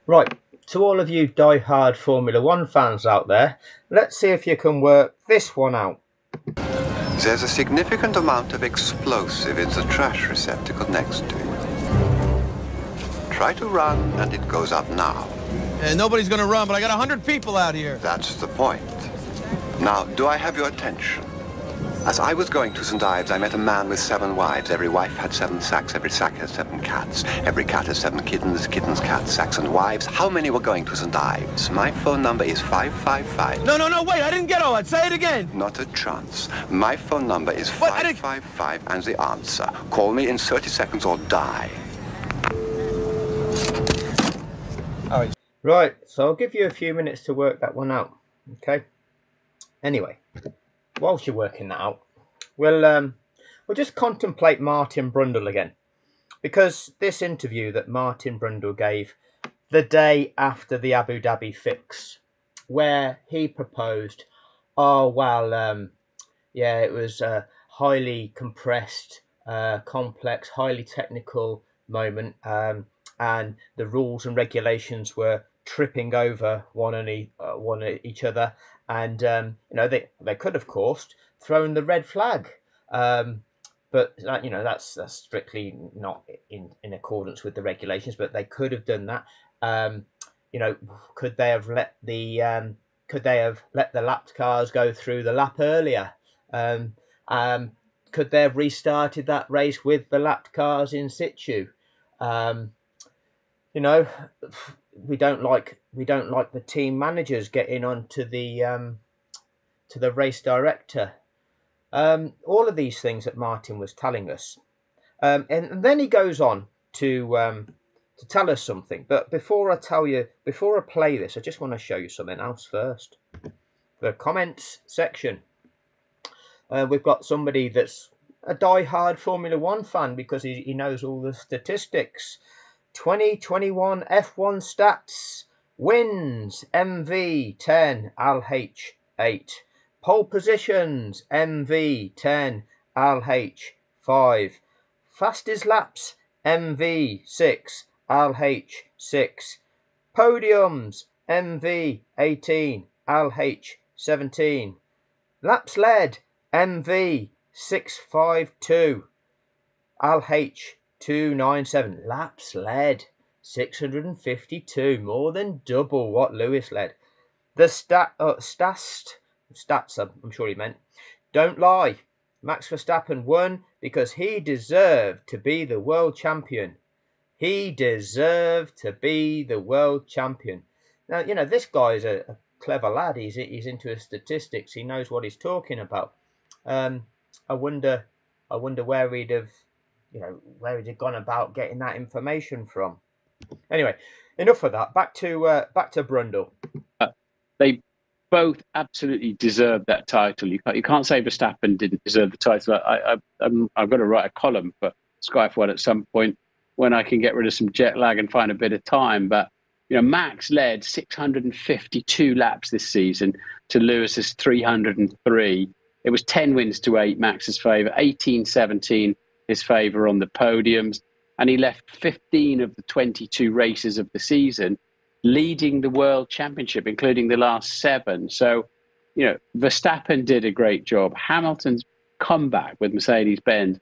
Right, to all of you die-hard Formula One fans out there, let's see if you can work this one out. There's a significant amount of explosive in the trash receptacle next to it. Try to run and it goes up now. Nobody's gonna run, but I got 100 people out here. That's the point. Now, do I have your attention? As I was going to St. Ives, I met a man with 7 wives. Every wife had 7 sacks, every sack has 7 cats. Every cat has 7 kittens, kittens, cats, sacks, and wives. How many were going to St. Ives? My phone number is 555. No, wait, I didn't get all that. Say it again. Not a chance. My phone number is 555 and the answer. Call me in 30 seconds or die. Right, so I'll give you a few minutes to work that one out, okay? Anyway, whilst you're working that out, we'll just contemplate Martin Brundle again, because this interview that Martin Brundle gave the day after the Abu Dhabi fix, where he proposed, oh well, yeah, it was a highly compressed, complex, highly technical moment, and the rules and regulations were tripping over one each other, and you know, they could, of course, thrown the red flag, but you know, that's strictly not in accordance with the regulations, but they could have done that. You know, could they have let the lapped cars go through the lap earlier? Could they have restarted that race with the lapped cars in situ? You know, we don't like the team managers getting on to the race director. All of these things that Martin was telling us, and then he goes on to tell us something. But before I play this, I just want to show you something else first. The comments section. We've got somebody that's a die-hard Formula One fan because he knows all the statistics. 2021 F1 stats: wins MV 10, LH 8. Pole positions MV 10, LH 5. Fastest laps MV 6, LH 6. Podiums MV 18, LH 17. Laps led MV 652, LH 297. Laps led 652, more than double what Lewis led. The stats, I'm sure he meant, don't lie. Max Verstappen won because he deserved to be the world champion. He deserved to be the world champion. Now, you know, this guy is a clever lad. He's into his statistics. He knows what he's talking about. I wonder where he'd have gone about getting that information from. Anyway, enough of that. Back to Brundle. They both absolutely deserve that title. You can't say Verstappen didn't deserve the title. I've got to write a column for Sky F1 at some point when I can get rid of some jet lag and find a bit of time. But you know, Max led 652 laps this season to Lewis's 303. It was 10 wins to 8 Max's favour, 18-17 his favour on the podiums, and he left 15 of the 22 races of the season leading the World Championship, including the last 7. So, you know, Verstappen did a great job. Hamilton's comeback with Mercedes-Benz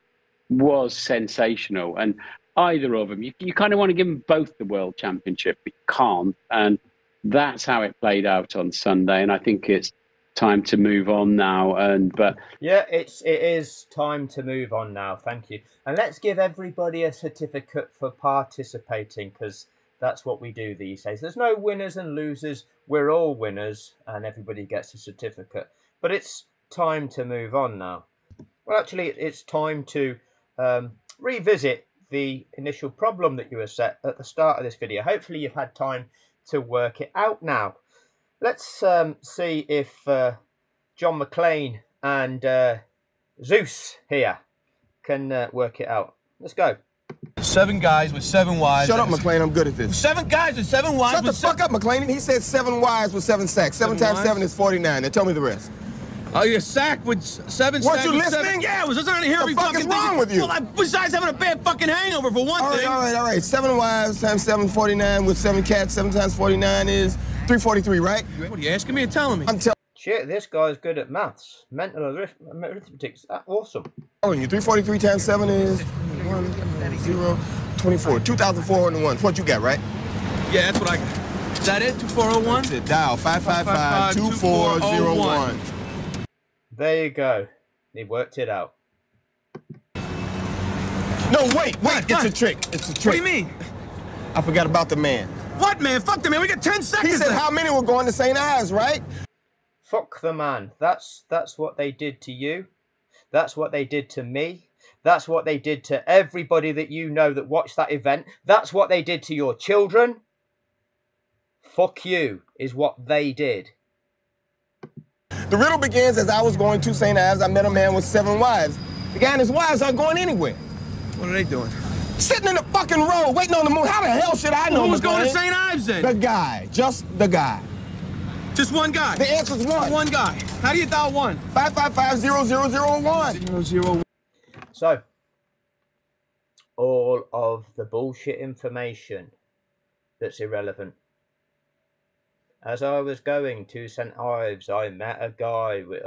was sensational, and either of them, you kind of want to give them both the World Championship, but you can't, and that's how it played out on Sunday, and I think it's time to move on now. But yeah, it is time to move on now. Thank you. And let's give everybody a certificate for participating, because that's what we do these days. There's no winners and losers. We're all winners and everybody gets a certificate. But it's time to move on now. Well, actually, it's time to revisit the initial problem that you were set at the start of this video. Hopefully you've had time to work it out now. Let's see if John McClane and Zeus here can work it out. Let's go. 7 guys with 7 wives. Shut up, McClane. I'm good at this. 7 guys with 7 wives. Shut the fuck up, McClane. He said 7 wives with 7 sacks. 7 times 7 is 49. Now tell me the rest. Oh, you sack with 7 Weren't sacks you with listening? 7. Yeah, I was trying to hear every The fuck fucking is wrong thing. with you? Well, besides having a bad fucking hangover for one thing. All right. 7 wives times 749 with 7 cats. 7 times 49 is 343, right? What are you asking me or telling me? I'm telling Shit, this guy's good at maths. Mental arithmetic's awesome. you, 343 times 7 is 1, 0, 24. 2,401. What you got, right? Yeah, that's what I got. Is that it? 2401? That's it. Dial 555-2401. There you go. He worked it out. No, wait. What? It's a trick. It's a trick. What do you mean? I forgot about the man. What, man? Fuck the man. We got 10 seconds. He said left. how many were going to St. Ives, right? Fuck the man. That's what they did to you. That's what they did to me. That's what they did to everybody that you know that watched that event. That's what they did to your children. Fuck you is what they did. The riddle begins as I was going to St. Ives. I met a man with 7 wives. The guy and his wives aren't going anywhere. What are they doing? Sitting in the fucking road waiting on the moon. How the hell should I know? Who's going to McLean? St. Ives then? The guy. Just the guy. Just one guy. The answer's one. One guy. How do you dial one? 555-0001. So, all of the bullshit information that's irrelevant. As I was going to St. Ives, I met a guy with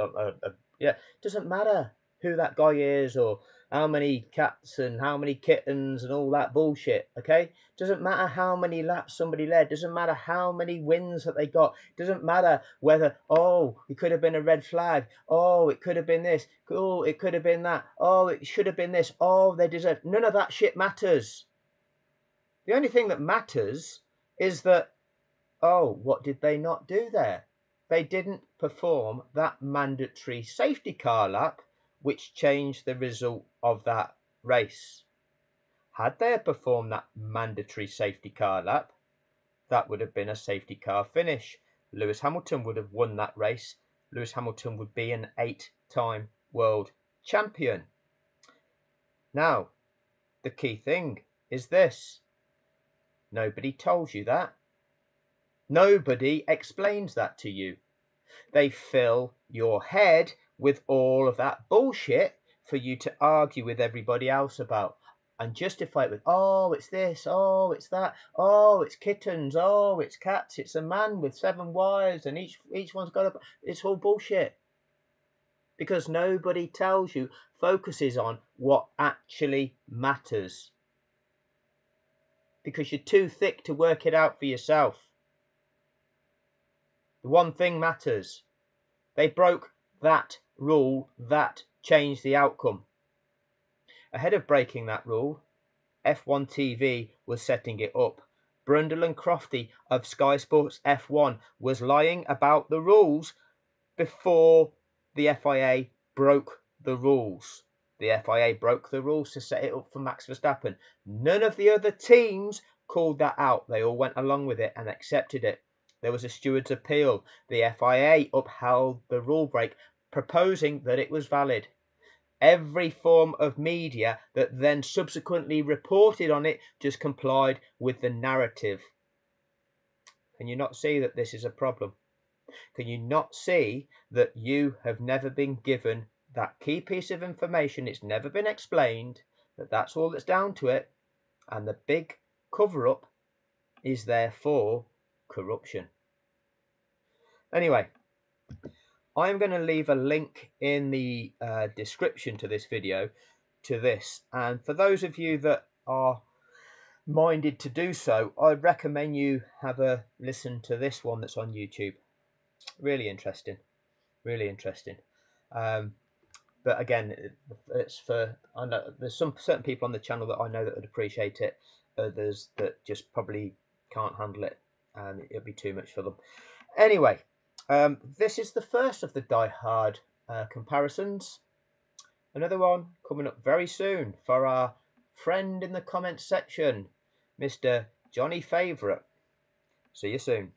yeah, doesn't matter who that guy is or how many cats and how many kittens and all that bullshit, okay? Doesn't matter how many laps somebody led. Doesn't matter how many wins that they got. Doesn't matter whether, oh, it could have been a red flag. Oh, it could have been this. Oh, it could have been that. Oh, it should have been this. Oh, they deserve. None of that shit matters. The only thing that matters is that, oh, what did they not do there? They didn't perform that mandatory safety car lap, which changed the result of that race. Had they performed that mandatory safety car lap, that would have been a safety car finish. Lewis Hamilton would have won that race. Lewis Hamilton would be an 8-time world champion. Now, the key thing is this. Nobody told you that. Nobody explains that to you. They fill your head with all of that bullshit for you to argue with everybody else about and justify it with, oh, it's this, oh, it's that, oh, it's kittens, oh, it's cats, it's a man with 7 wives and each one's got a... It's all bullshit. Because nobody tells you, focuses on what actually matters. Because you're too thick to work it out for yourself. The one thing matters. They broke that rule that changed the outcome. Ahead of breaking that rule, F1 TV was setting it up. Brundle and Crofty of Sky Sports F1 was lying about the rules before the FIA broke the rules. The FIA broke the rules to set it up for Max Verstappen. None of the other teams called that out. They all went along with it and accepted it. There was a steward's appeal. The FIA upheld the rule break, proposing that it was valid. Every form of media that then subsequently reported on it just complied with the narrative. Can you not see that this is a problem? Can you not see that you have never been given that key piece of information? It's never been explained, that that's all that's down to it. And the big cover-up is therefore corruption. Anyway, I'm going to leave a link in the description to this video to this. And for those of you that are minded to do so, I'd recommend you have a listen to this one that's on YouTube. Really interesting. Really interesting. But again, it's for, I know there's some certain people on the channel that I know that would appreciate it. Others that just probably can't handle it and it'll be too much for them. Anyway, this is the first of the Die Hard comparisons. Another one coming up very soon for our friend in the comments section, Mr. Johnny Favourite. See you soon.